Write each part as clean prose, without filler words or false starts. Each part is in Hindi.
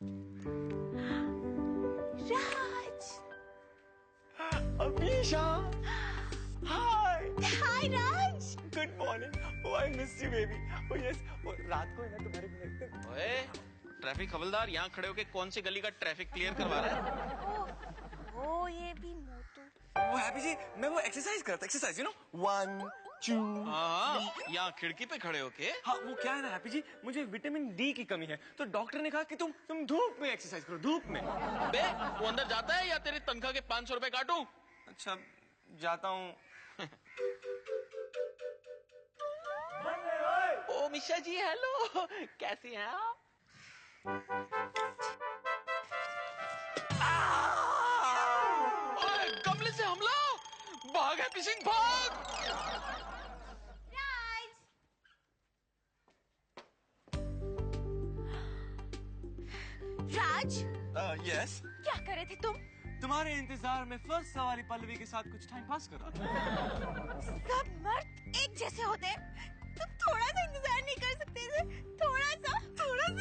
Raj. Amisha, hi. Hi Raj. Good morning. Oh I miss you baby. Oh yes, रात को है ना तुम्हारे घर। ओए, ट्रैफिक हवलदार यहाँ खड़े होके कौन सी गली का ट्रैफिक क्लियर करवा रहा है? ओ ये भी मोटू। वो हैप्पी जी, मैं वो एक्सरसाइज करता, एक्सरसाइज यू नो, 1 2। हाँ, यहाँ खिड़की पे खड़े होके। हाँ वो क्या है ना हैप्पी जी, मुझे विटामिन डी की कमी है, तो डॉक्टर ने कहा कि तुम धूप में एक्सरसाइज करो, धूप में। बे, वो अंदर जाता है या तेरी तनख्वाह के 500 रुपए काटूं? अच्छा जाता हूँ। ओ मिशा जी, हेलो, कैसी हैं आप? ओए, गमले से हमला! भाग हैप्पी सिंह, भाग! राज। राज, यस। क्या कर रहे थे तुम? तुम्हारे इंतजार में फर्स्ट सवारी पल्लवी के साथ कुछ टाइम पास कर रहा था। सब मर्द एक जैसे होते हैं। तुम थोड़ा सा इंतजार नहीं कर सकते थे? थोड़ा सा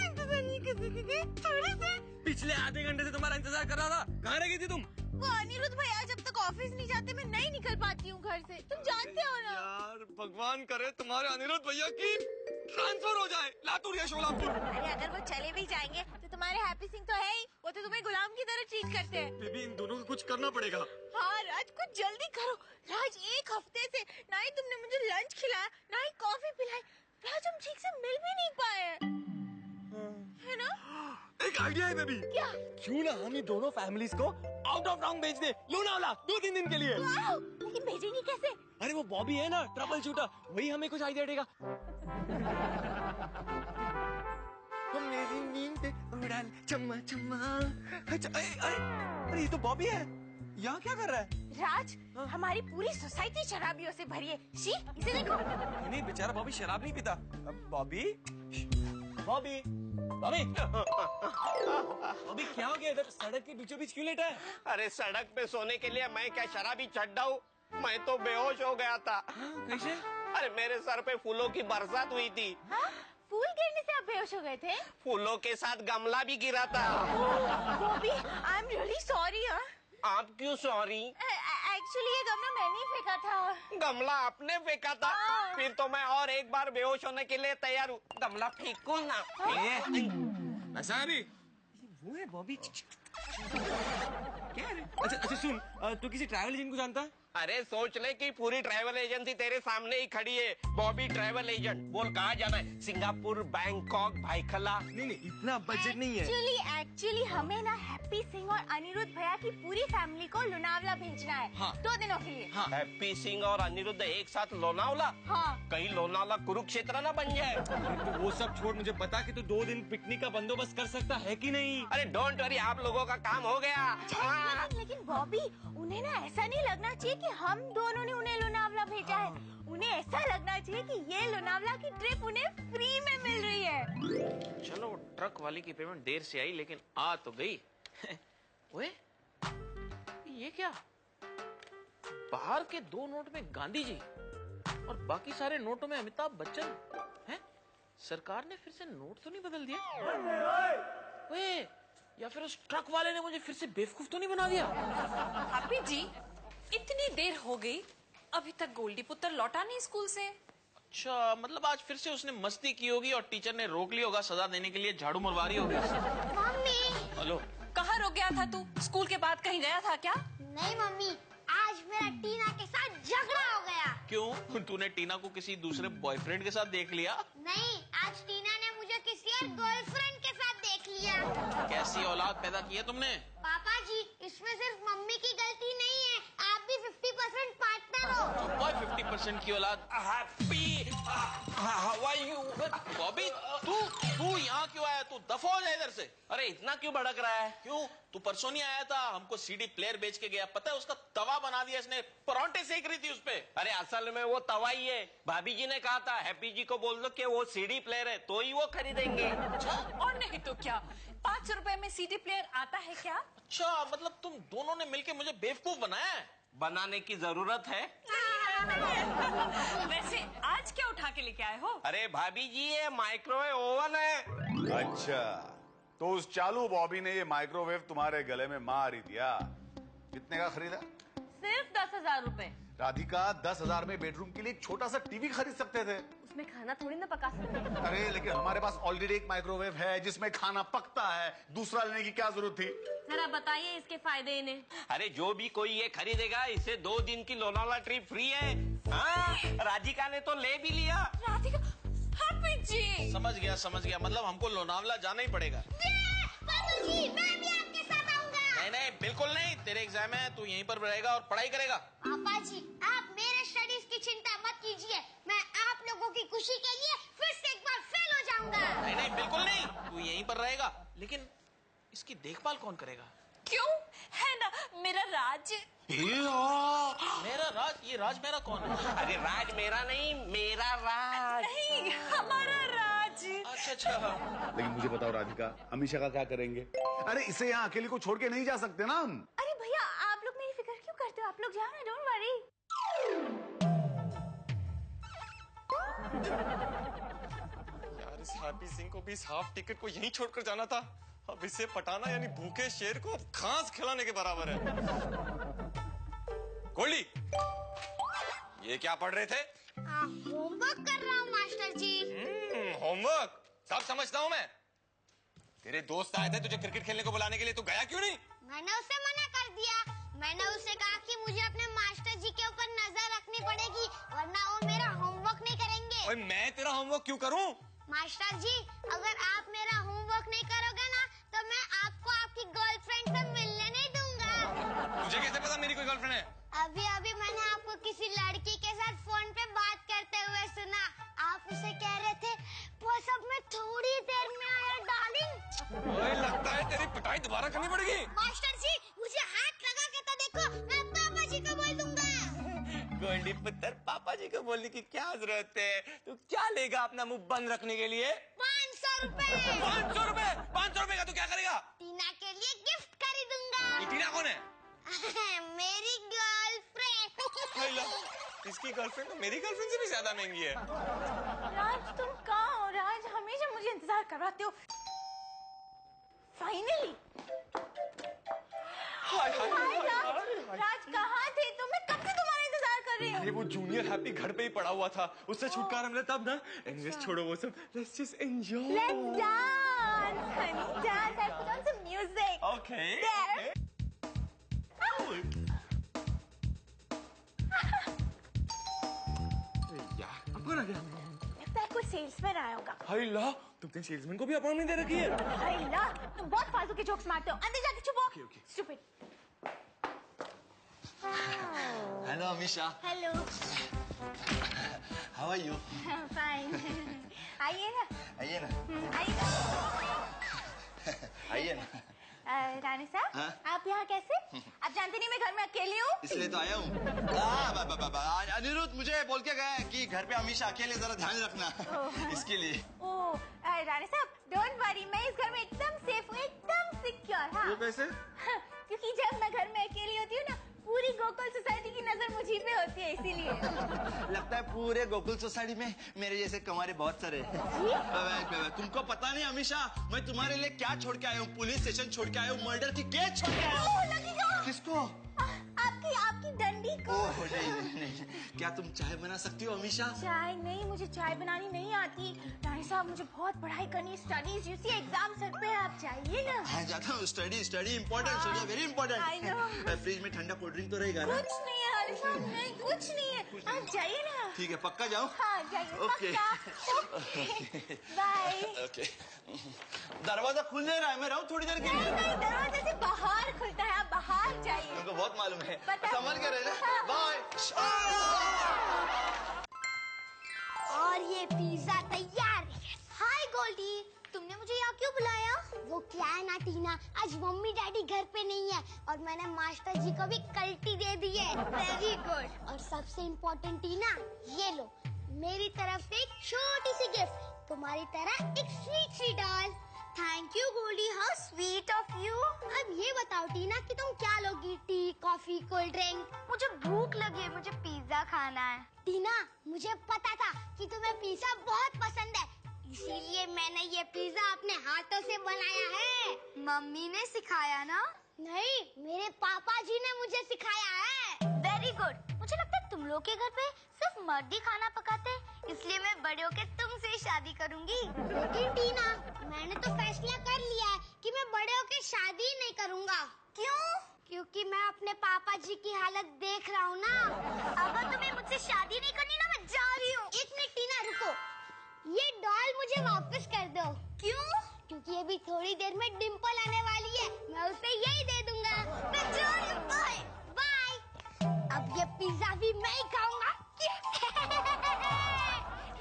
इंतजार नहीं कर सकते थे? थोड़ा सा। पिछले आधे घंटे से तुम्हारा इंतजार कर रहा था, कहाँ रह गई थी तुम? वो अनिरुद्ध भैया जब तक ऑफिस नहीं जाते मैं नहीं निकल पाती हूँ घर से, तुम जानते हो ना। यार भगवान करे तुम्हारे अनिरुद्ध भैया की ट्रांसफर हो जाए लातूर या शोलापुर। अरे अगर वो चले भी जाएंगे तो तुम्हारे हैप्पी सिंह तो है ही, वो तो तुम्हें गुलाम की तरह ट्रीट करते हैं। बेबी इन दोनों को कुछ करना पड़ेगा। हाँ राज, कुछ जल्दी करो। राज, एक हफ्ते से ना ही तुमने मुझे लंच खिलाया ना ही कॉफी पिलाई। राज, हम ठीक से मिल भी नहीं पाए, है ना? एक आइडिया है बेबी। क्या? क्यों ना हम ये दोनों फैमिलीज को आउट ऑफ टाउन भेज दे, लोनावला 2-3 दिन के लिए। वाओ, लेकिन भेजेंगे कैसे? अरे वो बॉबी है ना, ट्रबल शूटर, वही हमें कुछ आइडिया देगा। मेरी नींद उड़ा चम्मा चम्मा। अरे ये तो बॉबी है, यहाँ क्या कर रहा है? राज, हमारी पूरी सोसाइटी शराबियों से भरी है। शी, इसे देखो। नहीं बेचारा बॉबी शराब नहीं पीता। बॉबी बॉबी बॉबी बॉबी क्या हो गया इधर? सड़क के बीचों बीच क्यों लेटा है? अरे सड़क पे सोने के लिए मैं क्या शराबी चड्ढा हूँ? मैं तो बेहोश हो गया था। कैसे? अरे मेरे सर पे फूलों की बरसात हुई थी। हाँ? फूल गिरने से आप बेहोश हो गए थे? फूलों के साथ गमला भी गिरा था। Bobby, I am really sorry. आप क्यों सॉरी? एक्चुअली ये गमला मैंने ही फेंका था। गमला आपने फेंका था? फिर तो मैं और एक बार बेहोश होने के लिए तैयार हूँ। गमला फेंको ना। ऐसा है भी? वो है बॉबी। क्या है? अच्छा सुन, तू किसी ट्रैवल एजेंट को जानता है? अरे सोच ले कि पूरी ट्रैवल एजेंसी तेरे सामने ही खड़ी है। बॉबी ट्रैवल एजेंट, बोल कहाँ जाना है? Singapore, Bangkok, Byculla? नहीं इतना बजट नहीं है। एक्चुअली हमें ना हैप्पी सिंह और अनिरुद्ध भैया की पूरी फैमिली को लोनावला भेजना है। हाँ। 2 दिनों के लिए। हाँ। हैप्पी सिंह और अनिरुद्ध एक साथ लोनावला? हाँ। कहीं लोनावला कुरुक्षेत्र ना बन जाए। तो वो सब छोड़, मुझे बता कि तू 2 दिन पिकनिक का बंदोबस्त कर सकता है कि नहीं? अरे डोंट वरी, आप लोगों का काम हो गया। लेकिन बॉबी, उन्हें ना ऐसा नहीं लगना चाहिए कि हम दोनों ने उन्हें लोनावला भेजा है। उन्हें ऐसा लगना चाहिए कि ये लोनावला की ट्रिप उन्हें फ्री में मिल रही है। चलो, ट्रक वाली की पेमेंट देर से आई लेकिन आ तो गई। ओए, ये क्या? बाहर के 2 नोट में गांधी जी और बाकी सारे नोटों में अमिताभ बच्चन हैं? सरकार ने फिर से नोट तो नहीं बदल दिया? ओए, या फिर उस ट्रक वाले ने मुझे फिर से बेवकूफ तो नहीं बना दिया? हैप्पी जी, इतनी देर हो गई, अभी तक गोल्डी पुत्र लौटा नहीं स्कूल से। अच्छा, मतलब आज फिर से उसने मस्ती की होगी और टीचर ने रोक लिया होगा सजा देने के लिए, झाड़ू मरवा रही होगी। मम्मी। हेलो, कहाँ रुक गया था तू? स्कूल के बाद कहीं गया था क्या? नहीं मम्मी, आज मेरा टीना के साथ झगड़ा हो गया। क्यों? तूने टीना को किसी दूसरे बॉयफ्रेंड के साथ देख लिया? नहीं, आज टीना ने मुझे किसी और गर्लफ्रेंड के साथ देख लिया। कैसी औलाद पैदा की है तुमने? पापा जी, इसमें सिर्फ मम्मी की गलती नहीं है, आप भी 50% पार्टनर हो। चुप कर, 50% की औलाद। Happy, how are you? Bobby, तू यहाँ क्यों आया? तू दफा हो जाए इधर से। अरे इतना क्यों भड़क रहा है? क्यों? तू परसों नहीं आया था? हमको सीडी प्लेयर बेच के गया, पता है? उसका तवा बना दिया इसने, परांठे सेक रही थी उस पे। अरे असल में वो तवा ही है। भाभी जी ने कहा था हैप्पी जी को बोल दो कि वो सीडी प्लेयर है, तो ही वो खरीदेंगे। और नहीं तो क्या, 500 रुपए में सीडी प्लेयर आता है क्या? अच्छा, मतलब तुम दोनों ने मिलके मुझे बेवकूफ बनाया है? बनाने की जरूरत है? वैसे आज क्या उठा के लेके आए हो? अरे भाभी जी, ये माइक्रोवेव ओवन है। अच्छा, तो उस चालू बॉबी ने ये माइक्रोवेव तुम्हारे गले में मार ही दिया। कितने का खरीदा? सिर्फ 10,000 रुपए। राधिका, 10,000 में बेडरूम के लिए एक छोटा सा टीवी खरीद सकते थे। उसमें खाना थोड़ी ना पका सकते। अरे लेकिन हमारे पास ऑलरेडी एक माइक्रोवेव है जिसमें खाना पकता है, दूसरा लेने की क्या जरूरत थी? जरा बताइए इसके फायदे इन्हें। अरे जो भी कोई ये खरीदेगा इसे 2 दिन की लोनावाला ट्रिप फ्री है। हाँ, राधिका ने तो ले भी लिया। राधिका, हैप्पी जी। समझ गया, मतलब हमको लोनावला जाना ही पड़ेगा। पापा जी, मैं भी आपके साथ आऊंगा। नहीं, बिल्कुल नहीं। तेरे एग्जाम है, तू यहीं पर रहेगा और पढ़ाई करेगा। पापा जी, आप मेरे स्टडीज की चिंता मत कीजिए। मैं आप लोगों की खुशी के लिए फिर से एक बार फेल हो जाऊंगा। नहीं, बिल्कुल नहीं। तू यहीं पर रहेगा, लेकिन इसकी देखभाल कौन करेगा? क्यों? है ना मेरा राज। मेरा राज? ये राज मेरा कौन है? अरे राज मेरा नहीं, मेरा राज। नहीं, हमारा राज। अच्छा। लेकिन मुझे बताओ राधिका, अमीषा का क्या करेंगे? अरे इसे यहाँ अकेले को छोड़ के नहीं जा सकते ना हम। अरे भैया, आप लोग मेरी फिक्र क्यों करते हो? आप लोग जाओ ना, डोंट वरी। यार इस हैप्पी सिंह को भी इस हाफ टिकट को यहीं छोड़कर जाना था। अब इसे पटाना यानी भूखे शेर को घास खिलाने के बराबर है। गोल्डी, ये क्या पढ़ रहे थे? होमवर्क कर रहा हूँ मास्टर जी। होमवर्क सब समझता हूँ मैं। तेरे दोस्त आए थे तुझे क्रिकेट खेलने को बुलाने के लिए, तू गया क्यों नहीं? मैंने उसे मना कर दिया। मैंने उसे कहा कि मुझे अपने मास्टर जी के ऊपर नजर रखनी पड़ेगी, वरना वो मेरा होमवर्क नहीं करेंगे। ओए मैं तेरा होमवर्क क्यों करूं? मास्टर जी, अगर आप मेरा होमवर्क नहीं करोगे ना, तो मैं आपको आपकी गर्लफ्रेंड से मिलने नहीं दूंगा। तुझे कैसे पता मेरी कोई गर्लफ्रेंड है? अभी मैंने आपको किसी लड़की के साथ फोन पे बात करते हुए सुना। आप उसे कह रहे थे बस अब मैं थोड़ी देर में आया डार्लिंग। ओए लगता है तेरी पिटाई दोबारा करनी पड़ेगी। मास्टर जी, मुझे हाथ लगा के तो देखो, मैं पापा जी को बोल दूंगा। गोल्डी पुत्र, पापा जी को बोलने की क्या जरूरत है? तू क्या लेगा अपना मुंह बंद रखने के लिए? 500 रुपए। 500 रुपए? 500 रुपए का तू क्या करेगा? टीना के लिए गिफ्ट खरीदूंगा। ये टीना कौन है? मेरी गर्लफ्रेंड। इसकी गर्लफ्रेंड तो मेरी गर्लफ्रेंड से भी ज्यादा महंगी है। राज, तुम कहाँ हो? राज, हमेशा मुझे इंतजार करवाते हो। फाइनली। राज कहाँ थे तुम? मैं कब से तुम्हारा इंतजार कर रही हूँ। अरे वो जूनियर हैप्पी घर पे ही पड़ा हुआ था, उससे छुटकारा मिला तब ना। एनीवेज छोड़ो वो सब, let's just enjoy. Let's dance, honey, dance. I put on some music. Okay. There. यार अब कौन आ गया? लगता है कोई सेल्समैन आया होगा। हाय ला, तुमने सेल्समैन को भी अपॉइंटमेंट दे रखी है? हाय ला, तुम बहुत फालतू के जोक्स मारते हो। अंदर जाके छुपो। Stupid. Hello, Amisha. Hello. How are you? Fine. आइए ना। आइए ना, आइए ना। आइए ना। रानी साहब, हाँ? आप यहाँ कैसे? आप जानते नहीं मैं घर में अकेली हूँ। इसलिए तो आया हूँ। अनिरुद्ध मुझे बोल के गया है कि घर पे हमेशा अकेले जरा ध्यान रखना, इसके लिए। ओह, रानी साहब, डोंट वरी, मैं इस घर में एकदम सेफ हूँ, एकदम सिक्योर। हाँ। वो कैसे? क्योंकि जब मैं घर में अकेली होती हूँ ना, पूरी गोकुल सोसाइटी की नजर मुझी पे होती है, इसीलिए। लगता है पूरे गोकुल सोसाइटी में मेरे जैसे कंवारे बहुत सारे हैं। तुमको पता नहीं अमीषा, मैं तुम्हारे लिए क्या छोड़ के आया हूँ? पुलिस स्टेशन छोड़ के आया हूँ, मर्डर की केस छोड़ के आया हूँ। किसको? आपकी डंडी को। ओह नहीं, क्या तुम चाय बना सकती हो अमीषा? चाय नहीं, मुझे चाय बनानी नहीं आती। रानी साहब, मुझे बहुत पढ़ाई करनी, studies, you see exam sir पे, आप चाहिए ना। हाँ जाता हूँ, study important, study very I important. know. Fridge में ठंडा कोल्ड ड्रिंक तो रहेगा ना? कुछ नहीं है रानी साहब, नहीं, कुछ नहीं है। आप जाइए ना। ठीक है, पक्का जाऊँ? हाँ जाइए, ओके। पक्का। बाय। ओके। दरवाजा खुल नहीं रहा है, मैं रहूँ थोड़ी देर के लिए? नहीं, दरवाजे से बाहर खुलता है, आप बाहर जाइए। तुमको बहुत मालूम है। पता है। समझ के रहना। हाँ। बाय। और ये पिज्जा तैयार है। हाय गोल्डी, तुमने मुझे यहाँ क्यों बुलाया? वो क्या है ना टीना, आज मम्मी डैडी घर पे नहीं है और मैंने मास्टर जी को भी कल्टी दे दी है। Very good. और सबसे इम्पोर्टेंट टीना, ये लो मेरी तरफ से एक छोटी सी गिफ्ट, तुम्हारी तरह एक स्वीट सी doll. Thank you Goldie, how sweet of you. अब ये बताओ टीना कि तुम क्या लोगी? Tea, coffee, cold drink? मुझे भूख लगी है, मुझे पिज्जा खाना है। टीना, मुझे पता था कि तुम्हें पिज्जा बहुत पसंद है, इसीलिए मैंने ये पिज्जा अपने हाथों से बनाया है। मम्मी ने सिखाया ना? नहीं, मेरे पापा जी ने मुझे सिखाया है। Very good. मुझे लगता है तुम लोग के घर पे सिर्फ मर्द ही खाना पकाते हैं, इसलिए मैं बड़े होके तुमसे शादी करूंगी। लेकिन टीना, मैंने तो फैसला कर लिया है कि मैं बड़े होके शादी नहीं करूंगा। क्यों? क्योंकि मैं अपने पापा जी की हालत देख रहा हूँ ना। अगर तुम्हें मुझसे शादी नहीं करनी ना, मैं जा रही हूँ। एक मिनट टीना, रुको। ये डॉल मुझे वापस कर दो। क्यों? क्योंकि अभी थोड़ी देर में डिम्पल आने वाली है, मैं उसे यही दे दूंगा। मैं जा रही हूँ, बाय बाय। अब ये पिज्जा भी मैं ही खाऊंगा।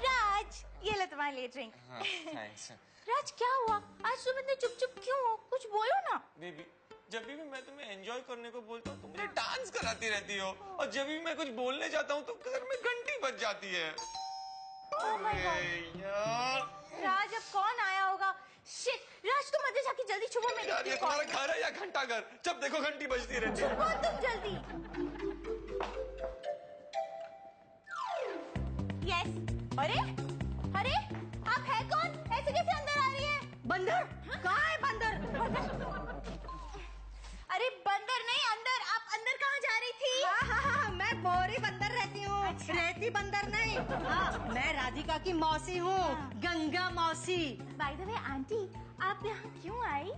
राज, ये लो तुम्हारे लिए ड्रिंक। थैंक्स। राज, क्या हुआ? आज तुम इतने चुप-चुप क्यों हो? कुछ बोलो ना। बेबी, जब भी मैं तुम्हें एंजॉय करने को बोलता हूँ, तुम मुझे डांस कराती रहती हो, और जब भी मैं कुछ बोलने जाता हूँ तो घर में घंटी बज जाती है। Oh my God. यार राज, अब कौन आया होगा? शिट, राज तुम अंदर जाके जल्दी छुपो। मैं यार, देखती ये हूँ तुम्हारा कौन है। घर है या घंटा घर? जब देखो घंटी बजती रहती है। छुपो तुम जल्दी। यस। अरे अरे, आप है कौन? ऐसे कैसे अंदर आ रही है? बंदर? कहाँ है बंदर? अरे बंदर नहीं, अंदर। आप अंदर कहाँ जा रही थी? हाँ, मैं बोरी बंदर रहती हूँ। अच्छा। रहती बंदर नहीं। हाँ, मैं राधिका की मौसी हूँ, गंगा मौसी। बाय द वे आंटी, आप यहाँ क्यों आई?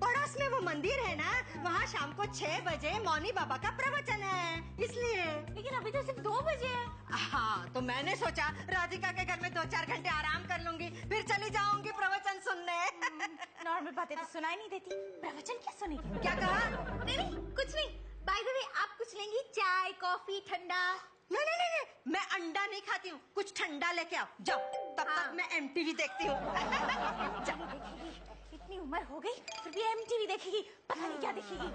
पड़ोस में वो मंदिर है ना, वहाँ शाम को 6 बजे मौनी बाबा का प्रवचन है, इसलिए। लेकिन अभी तो सिर्फ 2 बजे है। हाँ, तो मैंने सोचा राधिका के घर में 2-4 घंटे आराम कर लूंगी, फिर चली जाऊंगी प्रवचन सुनने। नॉर्मल बातें तो सुनाई नहीं देती, प्रवचन क्या सुनेगी? क्या कहा? नहीं, कुछ नहीं। बाय द वे, आप कुछ लेंगी? चाय, कॉफी, ठंडा? नहीं, मैं अंडा नहीं खाती हूँ, कुछ ठंडा लेके आओ। जाओ, तब तक मैं MTV देखती हूँ। देखेगी। इतनी उम्र हो गई फिर भी MTV देखेगी, पता नहीं क्या देखेगी।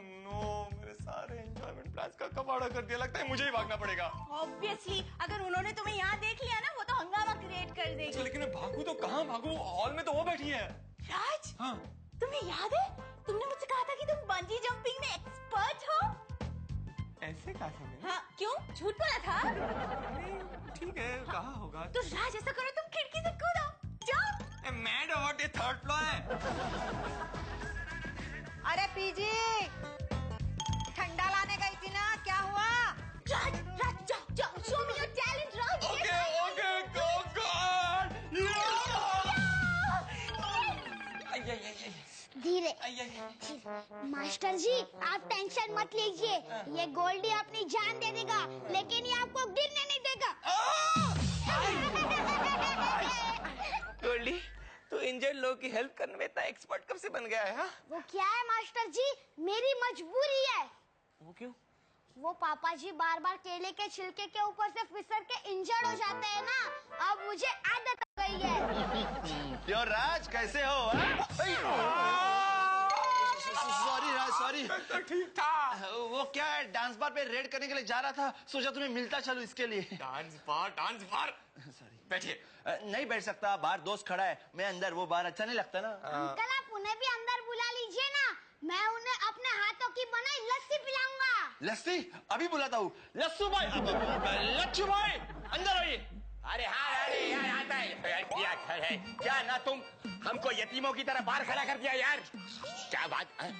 नो, मेरे सारे एंजॉयमेंट प्लान्स का कबाड़ा कर दिया। लगता है मुझे ही भागना पड़ेगा। ऑब्वियसली, अगर उन्होंने तुम्हें यहाँ देख लिया ना, वो तो हंगामा क्रिएट कर देगी। लेकिन मैं भागू तो कहाँ भागू? हॉल में तो वो बैठी है। राज, हाँ। तुम्हें याद है तुमने मुझसे कहा था कि तुम बंजी जंपिंग में एक्सपर्ट हो? ऐसे कहा था मैंने? हाँ, क्यों? झूठ बोला था? ठीक है, कहा होगा। तो राज, ऐसा करो, तुम खिड़की से कूदो। जाओ। मैड व्हाट, ये 3rd फ्लोर है। अरे पीजी, ठंडा लाने गई थी ना, क्या हुआ? राज, जाओ, show me your talent, Raj. Okay, go God! धीरे। मास्टर जी, आप टेंशन मत लीजिए, ये गोल्डी अपनी जान दे देगा, लेकिन ये आपको गिरने नहीं देगा। गोल्डी, तू इंजर्ड लोग की हेल्प करने में इतना एक्सपर्ट कब से बन गया है? हाँ? वो क्या है मास्टर जी, मेरी मजबूरी है। वो क्यों? वो पापा जी बार बार केले के छिलके के ऊपर से फिसल के इंजर्ड हो जाते हैं ना, अब मुझे आदत हो गई है। क्यों राज, कैसे हो? सॉरी राज, सॉरी। ठीक था। वो क्या है, डांस बार पे रेड करने के लिए जा रहा था, सोचा तुम्हें मिलता चलो इसके लिए। Dance bar. सॉरी। बैठिए। नहीं बैठ सकता, बाहर दोस्त खड़ा है, मैं अंदर, वो बाहर अच्छा नहीं लगता ना। अंकल, आप उन्हें भी अंदर बुला लीजिए ना, मैं उन्हें अपने हाथों की बनाई लस्सी पिलाऊंगा। लस्सी? अभी बुलाता हूँ। लस्सू भाई, लच्छू भाई, अंदर आइए। अरे हाँ, अरे यार आता है। क्या ना तुम हमको यतीमों की तरह बाहर खड़ा कर दिया यार। क्या बात है?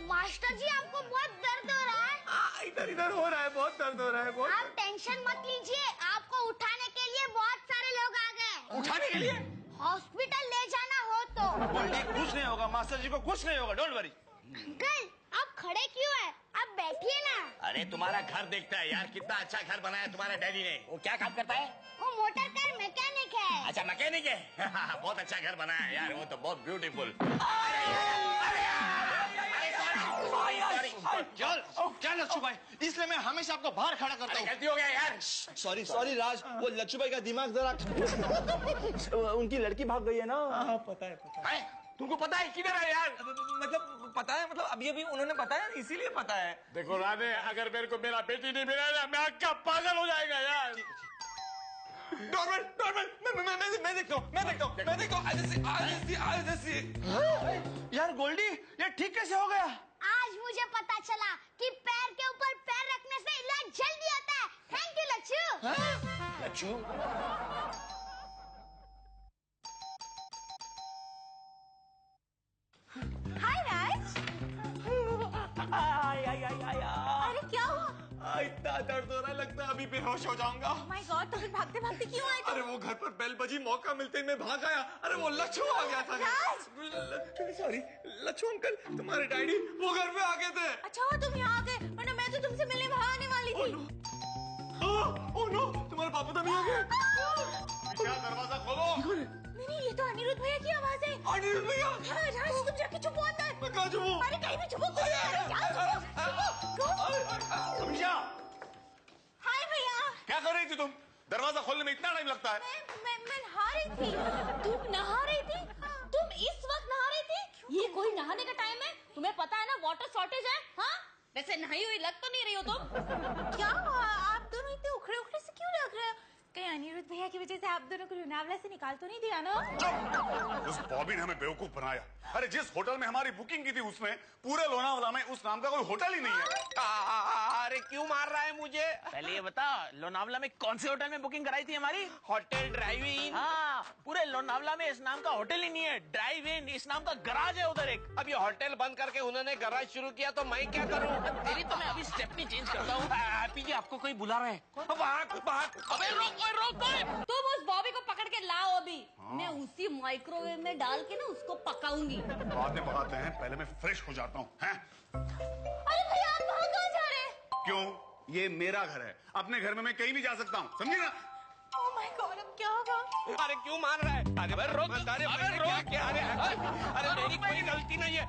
मास्टर जी, आपको बहुत दर्द हो रहा है? इधर हो रहा है, बहुत दर्द हो रहा है, बहुत। आप टेंशन मत लीजिए, आपको उठाने के लिए बहुत सारे लोग आ गए। उठाने के लिए? हॉस्पिटल ले जाना हो तो। गोल्डी, कुछ नहीं होगा, मास्टर जी को कुछ नहीं होगा, डोंट वरी। अंकल, आप खड़े क्यों हैं? आप बैठिए ना। अरे तुम्हारा घर देखता है यार, कितना अच्छा घर बनाया तुम्हारे डैडी ने। वो क्या काम करता है? वो मोटर कार मैकेनिक है। अच्छा, मैकेनिक है। बहुत अच्छा घर बनाया है यार, वो तो बहुत ब्यूटीफुल। क्या लच्छू भाई, इसलिए मैं हमेशा आपको बाहर खड़ा करता हूँ। गलती हो गया यार। सॉरी राज, वो लच्छू भाई का दिमाग जरा उनकी लड़की भाग गई है ना। हाँ, पता है। तुमको पता है किधर है यार? मतलब पता है, मतलब अभी उन्होंने बताया, इसीलिए पता है। देखो राधे, अगर मेरे को मेरा बेटी नहीं मिला ना, मैं क्या पागल हो जाएगा यार। मैं देखता हूँ। यार गोल्डी, ये ठीक कैसे हो गया? आज मुझे पता चला कि पैर के ऊपर पैर रखने से इलाज जल्दी होता है। Thank you Lachhu. Lachhu. Hi Raj. अरे क्या हुआ? इतना दर्द हो रहा है, लगता है अभी बेहोश हो जाऊंगा। माय गॉड, तो फिर भागते भागते क्यों आए? अरे वो घर पर बेल बजी, मौका मिलते ही मैं भाग आया। अरे वो लच्छू आ गया था। सॉरी लच्छू अंकल, तुम्हारे डैडी वो घर पे आ गए थे। अच्छा हुआ तुम यहाँ आ गए, वरना मैं तो तुमसे मिलने वहाँ आने वाली थी। ओह नो, तुम्हारे पापा तो नहीं आ गए। दरवाजा खोलो। नहीं, ये तो अनिरुद्ध भैया की आवाज है। अनिरुद्ध भैया? हाँ राज, तुम जाके छुपो अंदर। मैं कहाँ छुपूं? अरे कहीं भी छुपो। अमीशा, हाय भैया। क्या कर रही थी तुम? दरवाजा खोलने में इतना टाइम लगता है? मैं नहा रही थी। तुम नहा रही थी? तुम इस वक्त नहा रही थी? ये कोई नहाने का टाइम है? तुम्हें पता है ना वाटर शॉर्टेज है? हाँ, वैसे नहाई हुई लग तो नहीं रही हो तुम। क्या हुआ? आप दोनों इतने उखड़े उखड़े से क्यों लग रहे हो? कहीं अनिरुद्ध भैया की वजह से आप दोनों को लोनावला से निकाल तो नहीं दिया ना? उस बॉबी ने हमें बेवकूफ बनाया। अरे जिस होटल में हमारी बुकिंग की थी उसमें पूरे लोनावला में उस नाम का कोई होटल ही नहीं है। अरे क्यों मार रहा है मुझे? पहले ये बता, लोनावला में कौन से होटल में बुकिंग कराई थी हमारी? होटल ड्राइव इन। हाँ, पूरे लोनावला में इस नाम का होटल ही नहीं है, ड्राइव इन इस नाम का गराज है उधर एक। अब ये होटल बंद करके उन्होंने गराज शुरू किया तो मैं क्या करूं? तेरी तो मैं अभी स्टेपनी चेंज करता हूँ। हैप्पी जी, आपको कोई बुला रहा है। भाग भाग। अबे रोक रोक। तुम उस बॉबी को पकड़ के लाओ अभी। मैं उसी माइक्रोवेव में डाल के ना उसको पकाऊंगी। बाद में पकाते हैं, पहले मैं फ्रेश हो जाता हूँ। अरे भैया, आप वहाँ कहाँ जा रहे हैं? क्यों? ये मेरा घर है, अपने घर में मैं कहीं भी जा सकता हूँ, समझे ना? ओह माय गॉड, अब क्या होगा? अरे क्यों मार रहा है? अरे रोक। अरे मेरी कोई गलती नहीं है।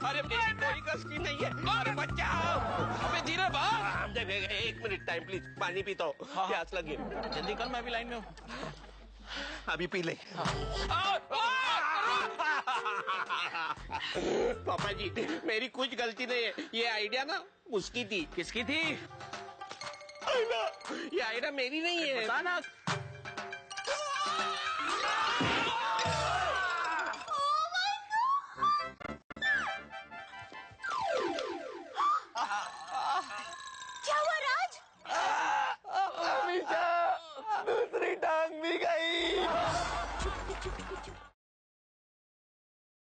अरे मेरी कोई गलती नहीं है। अरे बचाओ। अबे धीरे बात। एक मिनट टाइम प्लीज, पानी पीता हूँ। प्यास लगी। जल्दी कर, मैं भी लाइन में हूँ। अभी पी ले। पापा जी, मेरी कुछ गलती नहीं है। ये आइडिया ना उसकी थी। किसकी थी? ये आइडिया मेरी नहीं है। बता ना।